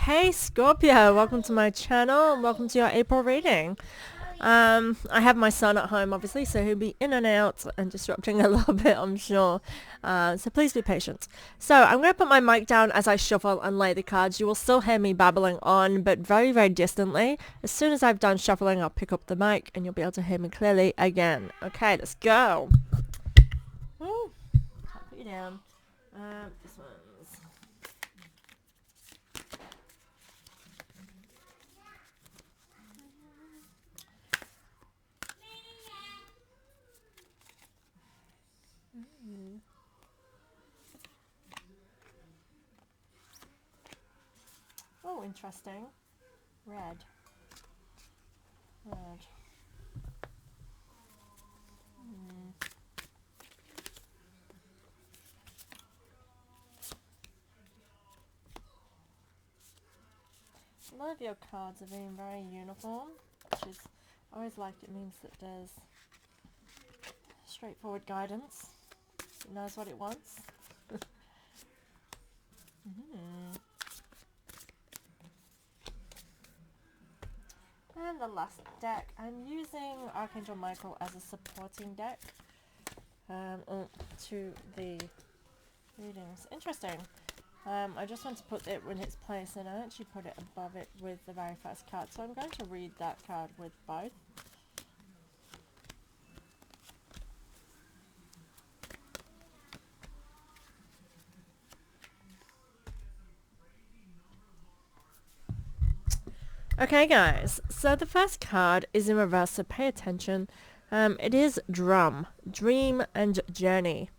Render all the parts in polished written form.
Hey Scorpio, welcome to my channel and welcome to your April reading. I have my son at home obviously, so he'll be in and out and disrupting a little bit, I'm sure. So please be patient. So I'm going to put my mic down as I shuffle and lay the cards. You will still hear me babbling on, but very, very distantly. As soon as I've done shuffling, I'll pick up the mic and you'll be able to hear me clearly again. Okay, let's go. Ooh, can't put you down. This one's... Oh, interesting. Red. A lot of your cards are being very uniform, which is, I always like it, means that there's straightforward guidance. It knows what it wants. And the last deck, I'm using Archangel Michael as a supporting deck to the readings. Interesting. I just want to put it in its place, and I actually put it above it with the very first card. So I'm going to read that card with both. Okay guys, so the first card is in reverse, so pay attention. It is Drum, Dream and Journey.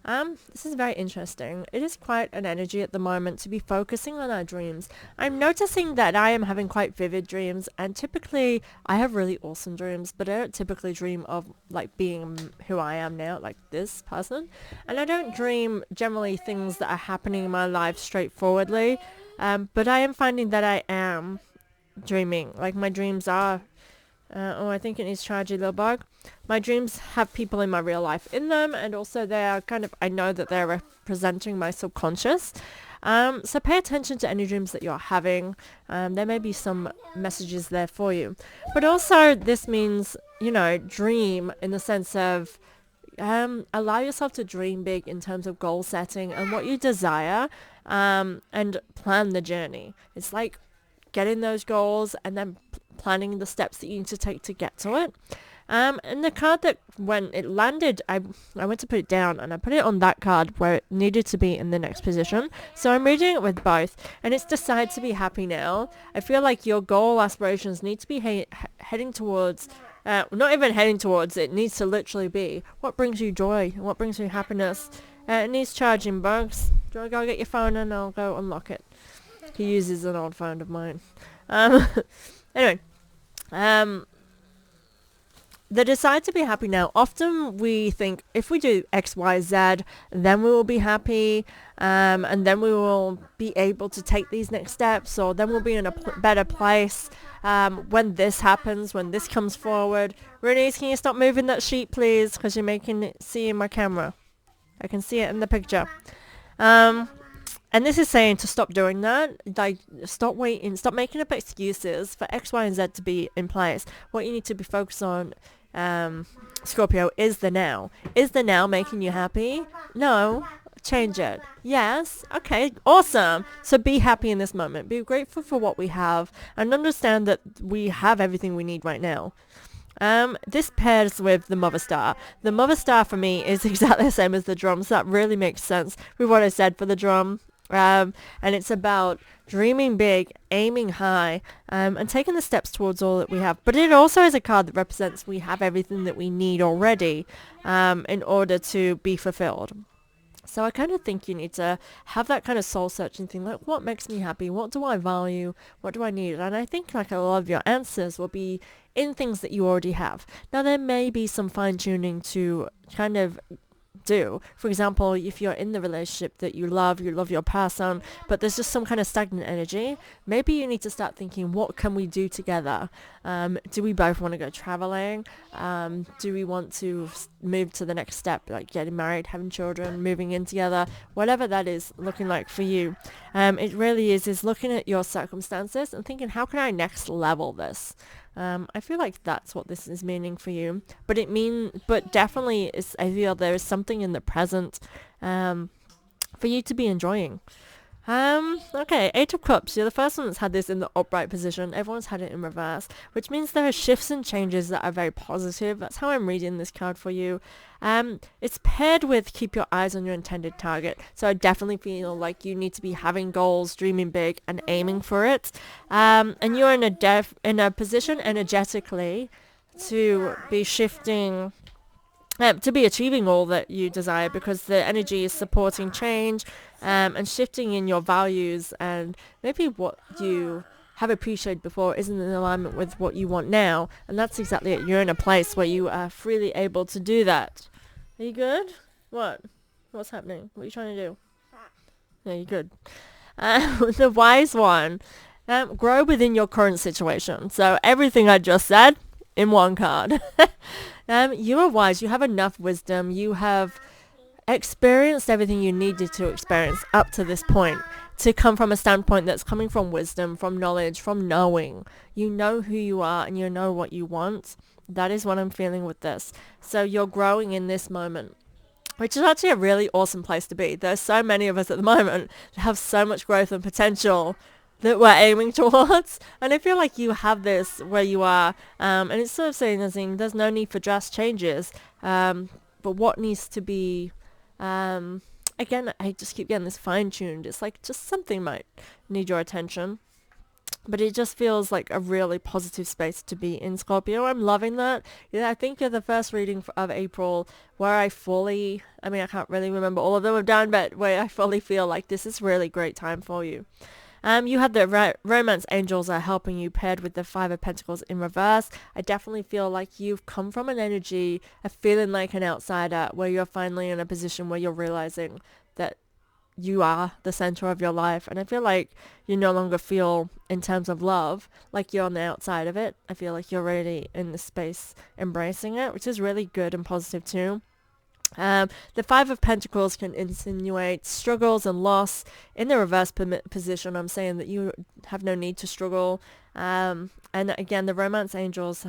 This is very interesting. It is quite an energy at the moment to be focusing on our dreams. I'm noticing that I am having quite vivid dreams, and typically I have really awesome dreams, but I don't typically dream of like being who I am now, like this person. And I don't dream generally things that are happening in my life straightforwardly, but I am finding that I am dreaming. Like my dreams are I think it needs charging, little bug. My dreams have people in my real life in them, and also they are kind of, I know that they're representing my subconscious. So pay attention to any dreams that you're having. There may be some messages there for you, but also this means, you know, dream in the sense of allow yourself to dream big in terms of goal setting and what you desire, and plan the journey. It's like getting those goals and then planning the steps that you need to take to get to it. And the card that when it landed, I went to put it down and I put it on that card where it needed to be in the next position. So I'm reading it with both, and it's decide to be happy now. I feel like your goal aspirations need to be heading towards, not even heading towards, it needs to literally be what brings you joy, what brings you happiness. It needs charging, bugs. Do you want to go get your phone and I'll go unlock it? He uses an old phone of mine. Anyway, the decide to be happy now. Often we think if we do X, Y, Z, then we will be happy, and then we will be able to take these next steps, or then we'll be in a better place when this happens, when this comes forward. Renise, can you stop moving that sheet, please? Because you're making it see in my camera. I can see it in the picture. And this is saying to stop doing that. Like, stop making up excuses for X, Y, and Z to be in place. What you need to be focused on, Scorpio, is the now. Is the now making you happy? No. Change it. Yes. Okay. Awesome. So be happy in this moment. Be grateful for what we have, and understand that we have everything we need right now. This pairs with the Mother Star. The Mother Star for me is exactly the same as the drum, so that really makes sense with what I said for the drum. And it's about dreaming big, aiming high, and taking the steps towards all that we have. But it also is a card that represents we have everything that we need already in order to be fulfilled. So I kind of think you need to have that kind of soul searching thing, like what makes me happy? What do I value? What do I need? And I think like a lot of your answers will be in things that you already have. Now there may be some fine tuning to kind of do. For example, if you're in the relationship that you love your person, but there's just some kind of stagnant energy, maybe you need to start thinking, what can we do together? Do we both want to go traveling? Do we want to move to the next step, like getting married, having children, moving in together, whatever that is looking like for you? It really is looking at your circumstances and thinking, how can I next level this? I feel like that's what this is meaning for you. But definitely I feel there is something in the present for you to be enjoying. Okay, Eight of Cups. You're the first one that's had this in the upright position. Everyone's had it in reverse, which means there are shifts and changes that are very positive. That's how I'm reading this card for you. It's paired with keep your eyes on your intended target. So I definitely feel like you need to be having goals, dreaming big, and aiming for it. And you're in a position energetically to be shifting, to be achieving all that you desire, because the energy is supporting change and shifting in your values, and maybe what you have appreciated before isn't in alignment with what you want now, and that's exactly it. You're in a place where you are freely able to do that. Are you good? What's happening? What are you trying to do? Yeah, you're good. The wise one. Grow within your current situation. So everything I just said in one card. You are wise. You have enough wisdom. You have experienced everything you needed to experience up to this point, to come from a standpoint that's coming from wisdom, from knowledge, from knowing. You know who you are and you know what you want. That is what I'm feeling with this. So you're growing in this moment, which is actually a really awesome place to be. There's so many of us at the moment that have so much growth and potential that we're aiming towards, and I feel like you have this where you are, and it's sort of saying there's no need for drastic changes, but what needs to be, again, I just keep getting this fine-tuned. It's like just something might need your attention, but it just feels like a really positive space to be in, Scorpio. I'm loving that. Yeah, I think you're the first reading of April where I can't really remember all of them I've done, but where I fully feel like this is really great time for you. You had the romance angels are helping you, paired with the Five of Pentacles in reverse. I definitely feel like you've come from an energy of feeling like an outsider, where you're finally in a position where you're realizing that you are the center of your life. And I feel like you no longer feel, in terms of love, like you're on the outside of it. I feel like you're already in the space embracing it, which is really good and positive too. The Five of Pentacles can insinuate struggles and loss. In the reverse position, I'm saying that you have no need to struggle. And again, the romance angels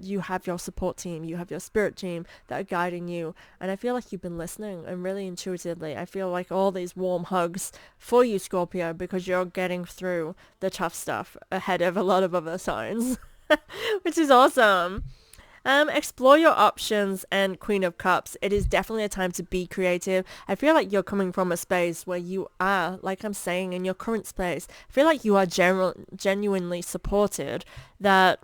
you have your support team, you have your spirit team that are guiding you. And I feel like you've been listening, and really intuitively. I feel like all these warm hugs for you, Scorpio, because you're getting through the tough stuff ahead of a lot of other signs, which is awesome. Explore your options, and Queen of Cups. It is definitely a time to be creative. I feel like you're coming from a space where you are, like I'm saying, in your current space. I feel like you are genuinely supported, that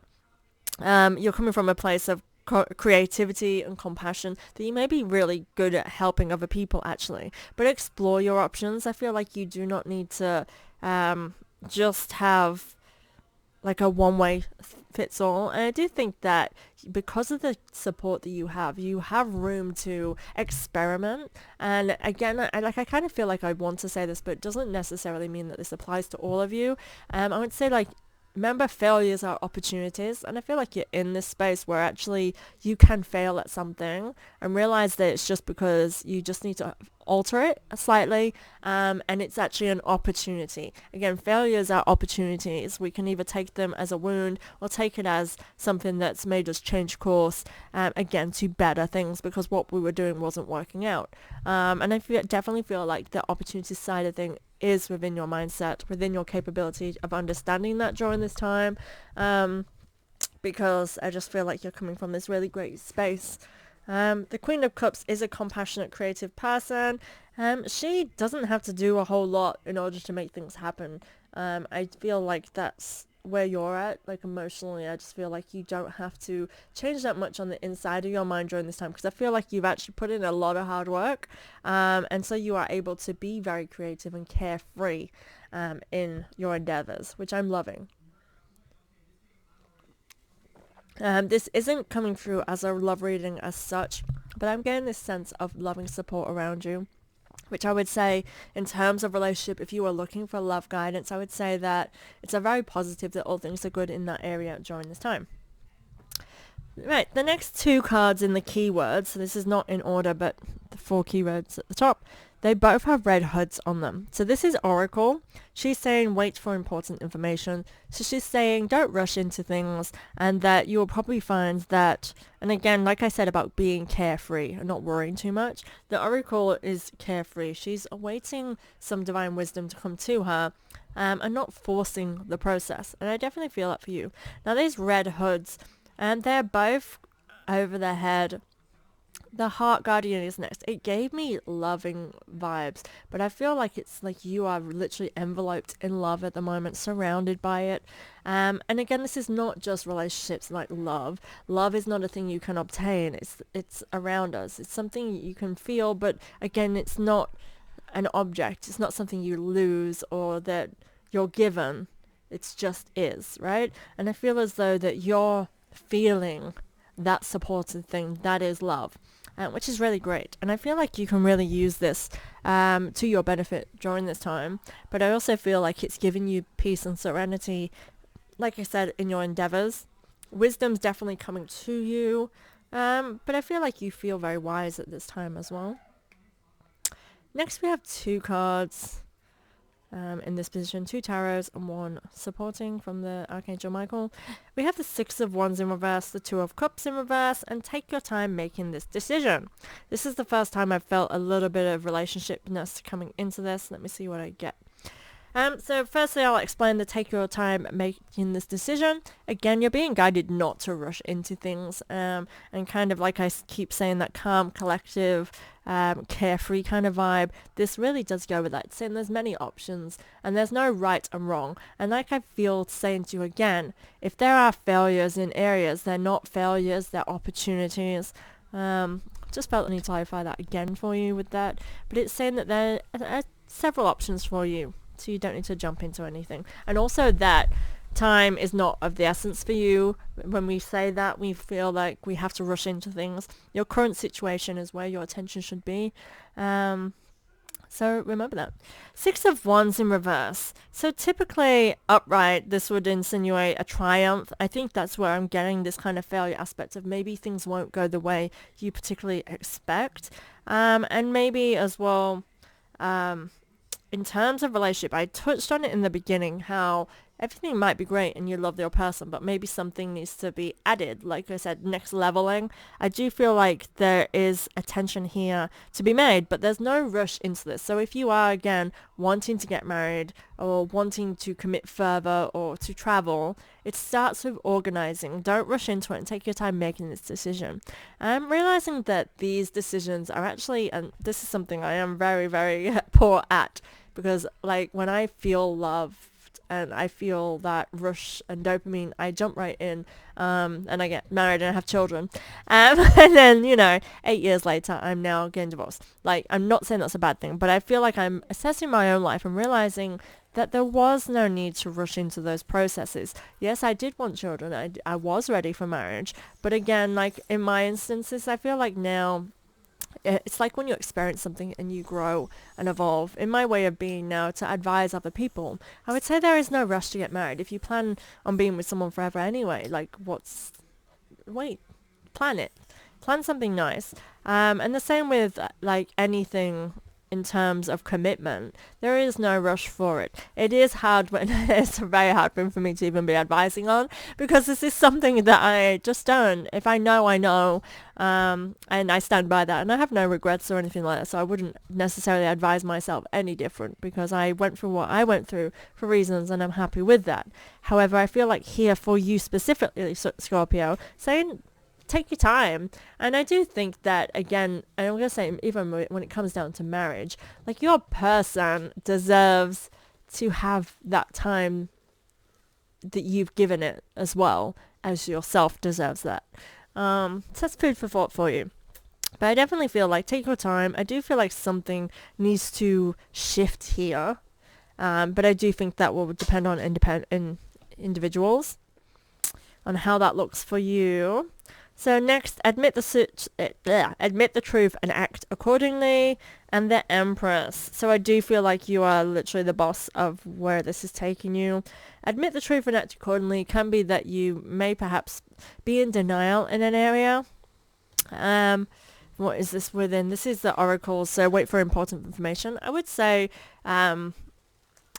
you're coming from a place of creativity and compassion, that you may be really good at helping other people, actually. But explore your options. I feel like you do not need to just have like a one-way fits all. And I do think that because of the support that you have room to experiment. And again, I kind of feel like I want to say this, but it doesn't necessarily mean that this applies to all of you. I would say, like, remember, failures are opportunities, and I feel like you're in this space where actually you can fail at something and realize that it's just because you just need to alter it slightly, and it's actually an opportunity. Again, failures are opportunities. We can either take them as a wound or take it as something that's made us change course, again, to better things, because what we were doing wasn't working out. And I definitely feel like the opportunity side of thing is within your mindset, within your capability of understanding that during this time, because I just feel like you're coming from this really great space. The Queen of Cups is a compassionate, creative person. She doesn't have to do a whole lot in order to make things happen. I feel like that's where you're at, like emotionally. I just feel like you don't have to change that much on the inside of your mind during this time, because I feel like you've actually put in a lot of hard work, and so you are able to be very creative and carefree in your endeavors, which I'm loving. This isn't coming through as a love reading as such, But I'm getting this sense of loving support around you, which I would say in terms of relationship, if you are looking for love guidance, I would say that it's a very positive that all things are good in that area during this time. Right, the next two cards in the keywords, so this is not in order, but the 4 keywords at the top, they both have red hoods on them. So this is Oracle. She's saying wait for important information. So she's saying don't rush into things, and that you will probably find that, and again, like I said about being carefree and not worrying too much, the Oracle is carefree. She's awaiting some divine wisdom to come to her, and not forcing the process. And I definitely feel that for you. Now these red hoods, and they're both over their head. The Heart Guardian is next. It gave me loving vibes, but I feel like it's like you are literally enveloped in love at the moment, surrounded by it. And again, this is not just relationships like love. Love is not a thing you can obtain. It's around us. It's something you can feel, but again, it's not an object. It's not something you lose or that you're given. It's just is, right? And I feel as though that you're feeling that supported thing that is love, which is really great. And I feel like you can really use this to your benefit during this time, but I also feel like it's giving you peace and serenity, like I said, in your endeavors. Wisdom's definitely coming to you, but I feel like you feel very wise at this time as well. Next we have 2 cards in this position, 2 tarots and 1 supporting from the Archangel Michael. We have the 6 of Wands in reverse, the 2 of Cups in reverse, and take your time making this decision. This is the first time I've felt a little bit of relationshipness coming into this. Let me see what I get. So firstly, I'll explain the take your time making this decision. Again, you're being guided not to rush into things, and kind of like I keep saying, that calm, collective, carefree kind of vibe. This really does go with that. It's saying there's many options and there's no right and wrong. And like I feel saying to you again, if there are failures in areas, they're not failures, they're opportunities. Just felt I need to clarify that again for you with that. But it's saying that there are several options for you, so you don't need to jump into anything. And also that time is not of the essence for you. When we say that, we feel like we have to rush into things. Your current situation is where your attention should be. So remember that. 6 of Wands in reverse. So typically upright, this would insinuate a triumph. I think that's where I'm getting this kind of failure aspect of maybe things won't go the way you particularly expect. And maybe as well, in terms of relationship, I touched on it in the beginning, how everything might be great and you love your person, but maybe something needs to be added. Like I said, next leveling. I do feel like there is attention here to be made, but there's no rush into this. So if you are, again, wanting to get married or wanting to commit further or to travel, it starts with organizing. Don't rush into it and take your time making this decision. I'm realizing that these decisions are actually, and this is something I am very, very poor at, because like when I feel love, and I feel that rush and dopamine, I jump right in, and I get married and I have children. And then, 8 years later, I'm now getting divorced. Like, I'm not saying that's a bad thing, but I feel like I'm assessing my own life and realizing that there was no need to rush into those processes. Yes, I did want children. I was ready for marriage. But again, like in my instances, I feel like now, it's like when you experience something and you grow and evolve. In my way of being now, to advise other people, I would say there is no rush to get married. If you plan on being with someone forever anyway, like plan it. Plan something nice. And the same with like anything in terms of commitment. There is no rush for it. It is hard when it's a very hard thing for me to even be advising on, because this is something that I just don't. If I know, I know, and I stand by that, and I have no regrets or anything like that, so I wouldn't necessarily advise myself any different, because I went through what I went through for reasons, and I'm happy with that. However, I feel like here for you specifically, Scorpio, saying take your time. And I do think that, again, and I'm going to say, even when it comes down to marriage, like your person deserves to have that time that you've given it, as well as yourself deserves that. So that's food for thought for you. But I definitely feel like take your time. I do feel like something needs to shift here. But I do think that will depend on individuals, on how that looks for you. So next, admit the truth and act accordingly. And the Empress. So I do feel like you are literally the boss of where this is taking you. Admit the truth and act accordingly can be that you may perhaps be in denial in an area. What is this within? This is the Oracle, so wait for important information. I would say I'm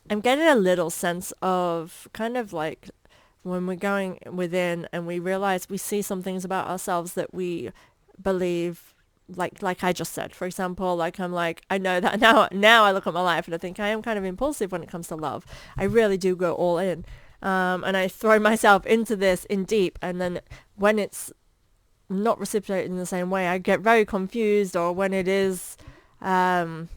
getting a little sense of kind of like when we're going within and we realize we see some things about ourselves that we believe, like I just said, for example, like I'm like, I know that now I look at my life and I think I am kind of impulsive when it comes to love. I really do go all in. And I throw myself into this in deep, and then when it's not reciprocated in the same way, I get very confused, or when it is, come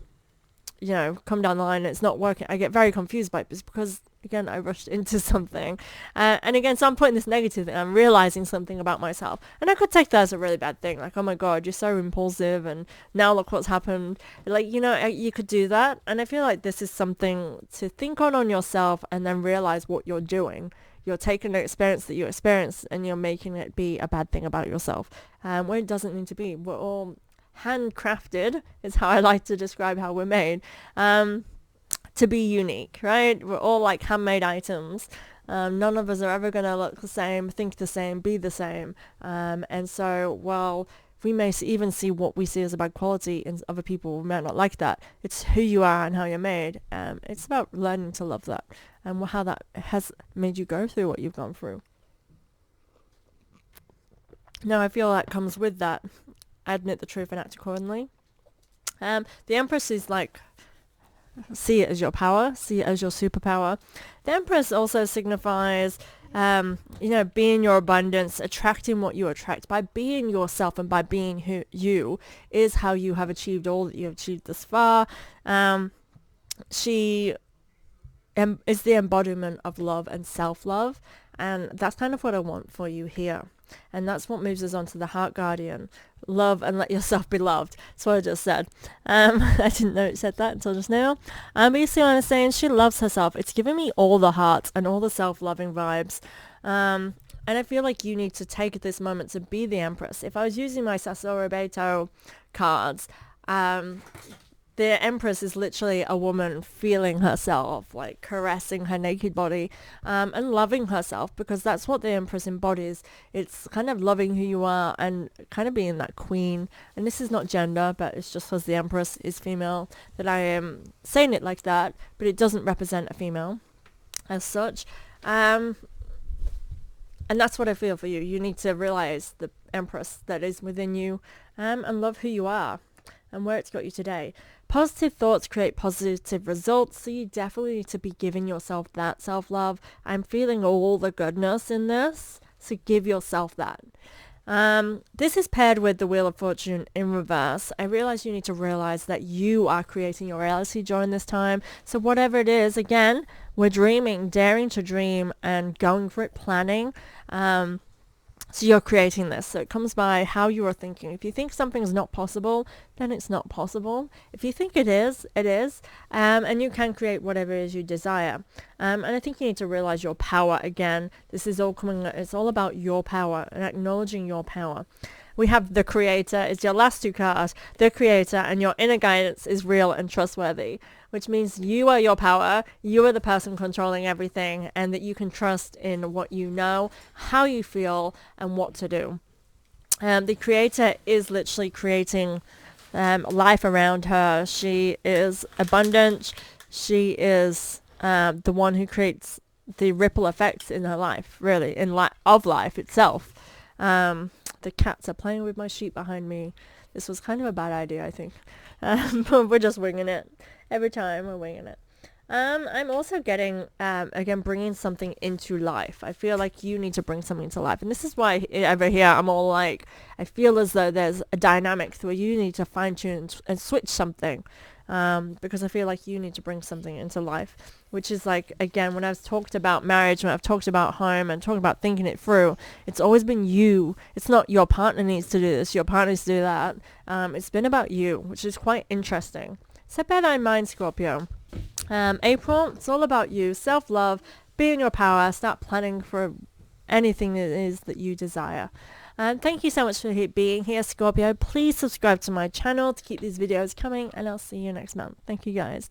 down the line and it's not working, I get very confused by it. It's because, again, I rushed into something. And again, so I'm putting this negative thing, I'm realizing something about myself. And I could take that as a really bad thing. Like, oh my God, you're so impulsive and now look what's happened. Like, you could do that. And I feel like this is something to think on yourself and then realize what you're doing. You're taking the experience that you experienced and you're making it be a bad thing about yourself. Where it doesn't need to be. We're all handcrafted, is how I like to describe how we're made. To be unique, right? We're all like handmade items. None of us are ever going to look the same, think the same, be the same. And so, while we may even see what we see as a bad quality in other people, we might not like that. It's who you are and how you're made. It's about learning to love that and how that has made you go through what you've gone through. Now, I feel that comes with that. Admit the truth and act accordingly. The Empress is like, see it as your power, see it as your superpower. The Empress also signifies, being your abundance, attracting what you attract. By being yourself and by being who you is how you have achieved all that you have achieved thus far. She is the embodiment of love and self-love. And that's kind of what I want for you here. And that's what moves us on to the Heart Guardian. Love and let yourself be loved. That's what I just said. I didn't know it said that until just now. But you see what I'm saying? She loves herself. It's giving me all the heart and all the self-loving vibes. And I feel like you need to take this moment to be the Empress. If I was using my Sasuraibito cards, the Empress is literally a woman feeling herself, like caressing her naked body, and loving herself, because that's what the Empress embodies. It's kind of loving who you are and kind of being that queen. And this is not gender, but it's just because the Empress is female that I am saying it like that, but it doesn't represent a female as such. And that's what I feel for you. You need to realize the Empress that is within you, and love who you are and where it's got you today. Positive thoughts create positive results, so you definitely need to be giving yourself that self-love. I'm feeling all the goodness in this, so give yourself that. This is paired with the Wheel of Fortune in reverse. I realize you need to realize that you are creating your reality during this time. So whatever it is, again, we're dreaming, daring to dream and going for it, planning. So you're creating this. So it comes by how you are thinking. If you think something's not possible, then it's not possible. If you think it is, it is. And you can create whatever it is you desire. And I think you need to realize your power again. This is all coming, it's all about your power and acknowledging your power. We have the Creator, it's your last two cards, the Creator, and your inner guidance is real and trustworthy, which means you are your power, you are the person controlling everything, and that you can trust in what you know, how you feel, and what to do. The Creator is literally creating life around her. She is abundant. She is the one who creates the ripple effects in her life, really, of life itself. The cats are playing with my sheep behind me. This was kind of a bad idea, I think. But we're just winging it. Every time we're winging it. I'm also getting, again, bringing something into life. I feel like you need to bring something to life. And this is why over here I'm all like, I feel as though there's a dynamic where you need to fine tune and switch something. Because I feel like you need to bring something into life, which is like, again, when I've talked about marriage, when I've talked about home and talking about thinking it through, it's always been you. It's not your partner needs to do this, your partner needs to do that. It's been about you, which is quite interesting. So bear that in mind, Scorpio. April, it's all about you. Self-love, be in your power, start planning for anything it is that you desire. And thank you so much for being here, Scorpio. Please subscribe to my channel to keep these videos coming, and I'll see you next month. Thank you, guys.